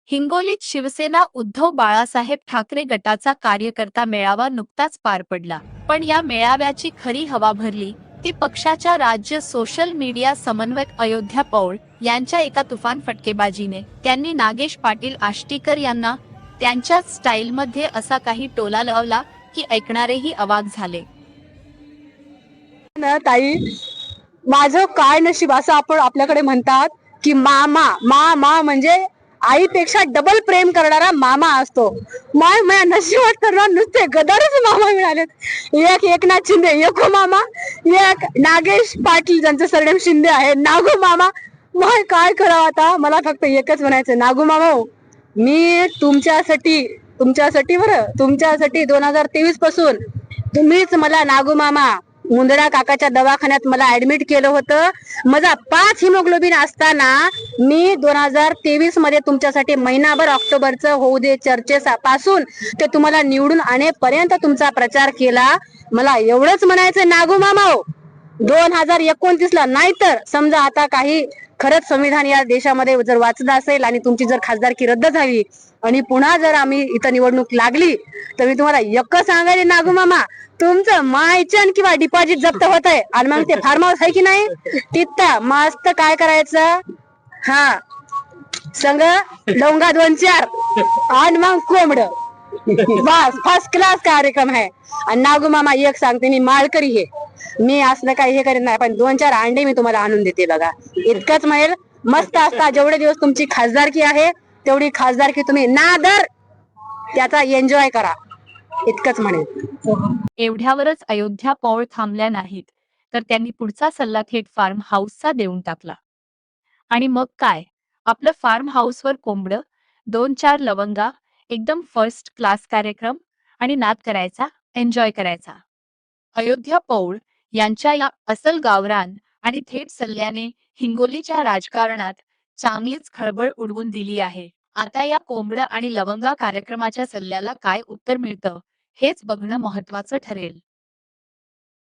हिंगोलीत शिवसेना उद्धव बाळासाहेब ठाकरे गटाचा कार्यकर्ता मेळावा नुकताच पार पडला. पण या मेळाव्याची खरी हवा भरली ती पक्षाच्या राज्य सोशल मीडिया समन्वयक अयोध्या पौळ यांच्या एका तुफान फटकेबाजीने. त्यांनी नागेश पाटील आष्टीकर यांना त्यांच्याच स्टाईलमध्ये असा काही टोला लावला की ऐकणारेही अवाक झाले. ना ताई, माझं काय नशीब असं आपण आपल्याकडे म्हणतात की मामा मामा म्हणजे आईपेक्षा डबल प्रेम करणारा मामा असतो. माझ्या नशिबात तर ना नुसते गदारच मामा मिळालेत. एक एकनाथ शिंदे एको मामा, एक नागेश पाटील ज्यांचं सरनेम शिंदे आहे नागू मामा. मग काय करावं आता, मला फक्त एकच म्हणायचं, नागू मामा हो, मी तुमच्यासाठी बरं, तुमच्यासाठी 2023 पासून तुम्हीच मला नागू मामा मुंदडा काकाच्या दवाखान्यात मला ऍडमिट केलं होतं. माझा 5 हिमोग्लोबिन असताना मी 2023 मध्ये तुमच्यासाठी महिनाभर ऑक्टोबरचं होऊ दे चर्चेपासून ते तुम्हाला निवडून आणेपर्यंत तुमचा प्रचार केला. मला एवढंच म्हणायचं नागू मामा हो, 2029 ला नाही तर समजा आता काही खरंच संविधान या देशामध्ये जर वाचलं असेल आणि तुमची जर खासदारकी रद्द झाली आणि पुन्हा जर आम्ही इथं निवडणूक लागली तर मी तुम्हाला एकच सांगायचे नागू मामा, तुमचं मायचन किंवा डिपॉझिट जप्त होत आहे आणि मग ते फार्म हाऊस आहे की नाही तिथं मस्त काय करायचं, हा संग डोंगा 2-4 आणि मग कोंबड, बस फर्स्ट क्लास कार्यक्रम आहे. आणि नागू मामा एक सांगते, मी माळकरी हे, मी असलं काही हे करीत नाही, पण 2-4 अंडे मी तुम्हाला आणून देते बघा. इतकंच म्हणेल, मस्त असता जेवढे दिवस तुमची खासदारकी आहे तेवढी खासदारकी तुम्ही नादर त्याचा एन्जॉय करा, इतकंच म्हणेल. एवढ्यावरच अयोध्या पौळ थांबल्या नाहीत, तर त्यांनी पुढचा सल्ला थेट फार्म हाऊसचा देऊन टाकला. आणि मग काय, आपलं फार्म हाऊसवर कोंबडं, 2-4 लवंगा, एकदम फर्स्ट क्लास कार्यक्रम आणि नाद करायचा, एन्जॉय करायचा. अयोध्या पौळ यांच्या या असल गावरान आणि थेट सल्ल्याने हिंगोलीच्या राजकारणात चांगलीच खळबळ उडवून दिली आहे. आता या कोंबडं आणि लवंगा कार्यक्रमाच्या सल्ल्याला काय उत्तर मिळतं हेच बघणं महत्त्वाचं ठरेल.